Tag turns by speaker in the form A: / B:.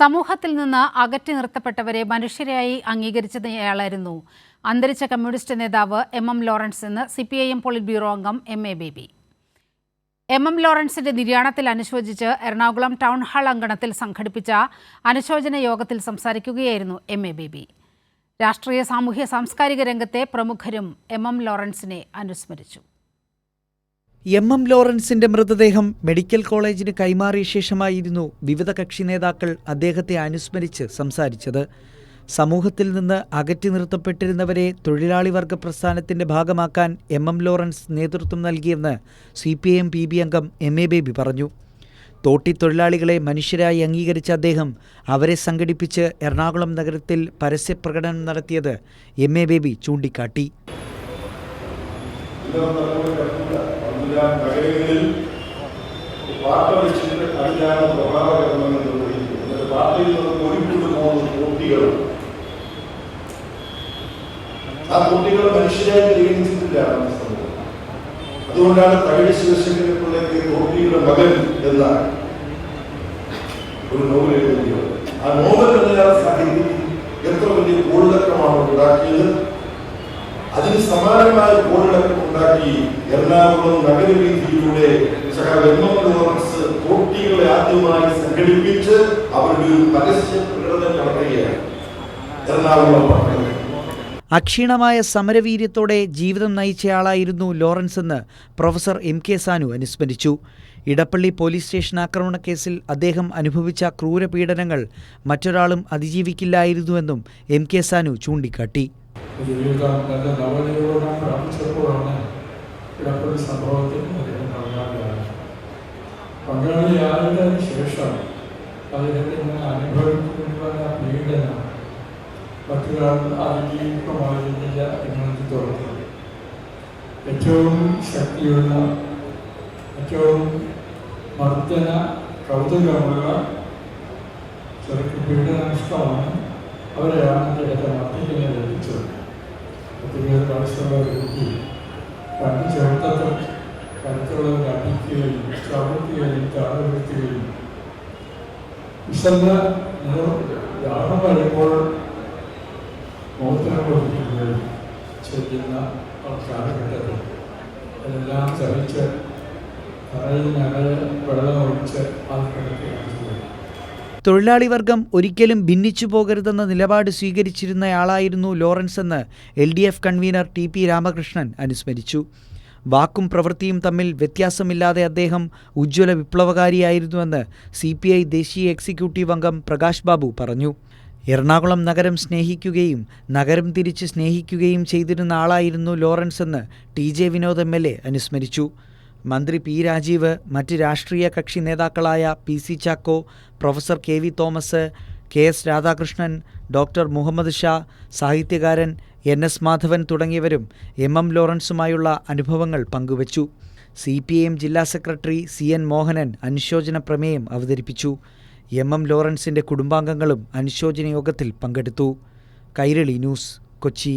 A: സമൂഹത്തിൽ നിന്ന് അകറ്റി നിർത്തപ്പെട്ടവരെ മനുഷ്യരായി അംഗീകരിച്ചയാളായിരുന്നു അന്തരിച്ച കമ്മ്യൂണിസ്റ്റ് നേതാവ് എം ലോറൻസ് എന്ന് CPIM പോളിറ്റ് ബ്യൂറോ അംഗം MA ബേബി. എം ലോറൻസിന്റെ നിര്യാണത്തിൽ അനുശോചിച്ച് എറണാകുളം ടൗൺ ഹാൾ അങ്കണത്തിൽ സംഘടിപ്പിച്ച അനുശോചന യോഗത്തിൽ സംസാരിക്കുകയായിരുന്നു MA ബേബി. രാഷ്ട്രീയ, സാമൂഹ്യ, സാംസ്കാരിക രംഗത്തെ പ്രമുഖരും എം ലോറൻസിനെ അനുസ്മരിച്ചു.
B: എം ലോറൻസിന്റെ മൃതദേഹം മെഡിക്കൽ കോളേജിന് കൈമാറിയ ശേഷമായിരുന്നു വിവിധ കക്ഷി നേതാക്കൾ അദ്ദേഹത്തെ അനുസ്മരിച്ച് സംസാരിച്ചത്. സമൂഹത്തിൽ നിന്ന് അകറ്റി നിർത്തപ്പെട്ടിരുന്നവരെ തൊഴിലാളി വർഗ പ്രസ്ഥാനത്തിന്റെ ഭാഗമാക്കാൻ എം ലോറൻസ് നേതൃത്വം നൽകിയെന്ന് CPIM PB അംഗം MA ബേബി പറഞ്ഞു. തോട്ടി തൊഴിലാളികളെ മനുഷ്യരായി അംഗീകരിച്ച അദ്ദേഹം അവരെ സംഘടിപ്പിച്ച് എറണാകുളം നഗരത്തിൽ പരസ്യപ്രകടനം നടത്തിയത് MA ബേബി ചൂണ്ടിക്കാട്ടി.
C: നഗരങ്ങളിൽ പാർട്ടി വെച്ചിട്ട് അടിഞ്ഞാണ് പ്രഭാവകരമെന്ന് നിർവഹിക്കുന്നത്. പാർട്ടിയിൽ നിന്ന് ഒഴിപ്പിട്ട് പോകുന്ന കുട്ടികൾ, ആ കുട്ടികൾ മനുഷ്യരായി പരിഗണിച്ചിട്ടില്ല. അതുകൊണ്ടാണ് തകഴി ശിവശങ്കരപ്പിള്ളയ്ക്ക് കുട്ടിയുടെ മകൻ എന്ന ഒരു നോവൽ എഴുതിയത്. ആ നോവൽ എന്ന സാഹിത്യത്തിൽ എത്ര വലിയ കോളിളക്കമാണ് ഉണ്ടാക്കിയത്. അതിന് സമാനമായ കോളിളക്കം ഉണ്ടാക്കി എറണാകുളം നഗരവീതിയിലൂടെ ലോറൻസ് തോട്ടികളെ ആദ്യമായി സംഘടിപ്പിച്ച് അവരുടെ ഒരു പരസ്യ പ്രകടനം നടത്തുകയാണ് എറണാകുളം പട്ടണത്തിൽ.
B: അക്ഷീണമായ സമരവീര്യത്തോടെ ജീവിതം നയിച്ചയാളായിരുന്നു ലോറൻസ് എന്ന് പ്രൊഫസർ MK സാനു അനുസ്മരിച്ചു. ഇടപ്പള്ളി പോലീസ് സ്റ്റേഷൻ ആക്രമണ കേസിൽ അദ്ദേഹം അനുഭവിച്ച ക്രൂരപീഡനങ്ങൾ മറ്റൊരാളും അതിജീവിക്കില്ലായിരുന്നുവെന്നും MK സാനു ചൂണ്ടിക്കാട്ടി.
D: ജീവിതം തന്റെ നവജീവനം പ്രാപിച്ചപ്പോഴാണ് ഇടപ്പള്ളി സംഭവത്തിൽ അദ്ദേഹം പങ്കാളിയായതിനു ശേഷം അദ്ദേഹത്തിന് അനുഭവിക്കുന്ന പീഡനം മറ്റൊരാൾ അതിജീവിതമായിരുന്നില്ല എന്നെനിക്ക് തോന്നുന്നു. ഏറ്റവും ശക്തിയുള്ള, ഏറ്റവും മർദ്ദന കൗതുകമുള്ള ചെറുക്ക് പീഡനനിഷ്ഠമാണ് അവരെയാണ് അദ്ദേഹത്തെ മർദ്ദിക്കുന്നത് ലഭിച്ചത്. 10 വയസ്സുള്ള വ്യക്തി രണ്ട് ചെറുത്തത്തിൽ കരുത്തുള്ളവരെ അടിക്കുകയും ചവിട്ടുകയും താഴ്ത്തുകയും വിശന്ന ദാഹം വരുമ്പോൾ മൂത്രം കൊടുക്കുകയും ചെയ്യുന്ന കാലഘട്ടത്തിൽ അതെല്ലാം ചലിച്ച് കരയിനകലെ വെള്ളമൊഴിച്ച് ആൾക്കാർക്ക്
B: തൊഴിലാളി വർഗം ഒരിക്കലും ഭിന്നിച്ചു പോകരുതെന്ന നിലപാട് സ്വീകരിച്ചിരുന്നയാളായിരുന്നു ലോറൻസ് എന്ന് LDF കൺവീനർ TP രാമകൃഷ്ണൻ അനുസ്മരിച്ചു. വാക്കും പ്രവൃത്തിയും തമ്മിൽ വ്യത്യാസമില്ലാതെ അദ്ദേഹം ഉജ്ജ്വല വിപ്ലവകാരിയായിരുന്നുവെന്ന് CPI ദേശീയ എക്സിക്യൂട്ടീവ് അംഗം പ്രകാശ് ബാബു പറഞ്ഞു. എറണാകുളം നഗരം സ്നേഹിക്കുകയും നഗരം തിരിച്ച് സ്നേഹിക്കുകയും ചെയ്തിരുന്ന ആളായിരുന്നു ലോറൻസ് എന്ന് TJ വിനോദ് MLA അനുസ്മരിച്ചു. മന്ത്രി P രാജീവ്, മറ്റ് രാഷ്ട്രീയ കക്ഷി നേതാക്കളായ PC Chacko, professor KV Thomas, KS Radhakrishnan, doctor Muhammad Shah, സാഹിത്യകാരൻ NS മാധവൻ തുടങ്ങിയവരും എം ലോറൻസുമായുള്ള അനുഭവങ്ങൾ പങ്കുവച്ചു. CPIM ജില്ലാ സെക്രട്ടറി CN മോഹനൻ അനുശോചന പ്രമേയം അവതരിപ്പിച്ചു. എം ലോറൻസിന്റെ കുടുംബാംഗങ്ങളും അനുശോചന യോഗത്തിൽ പങ്കെടുത്തു. കൈരളി ന്യൂസ്, കൊച്ചി.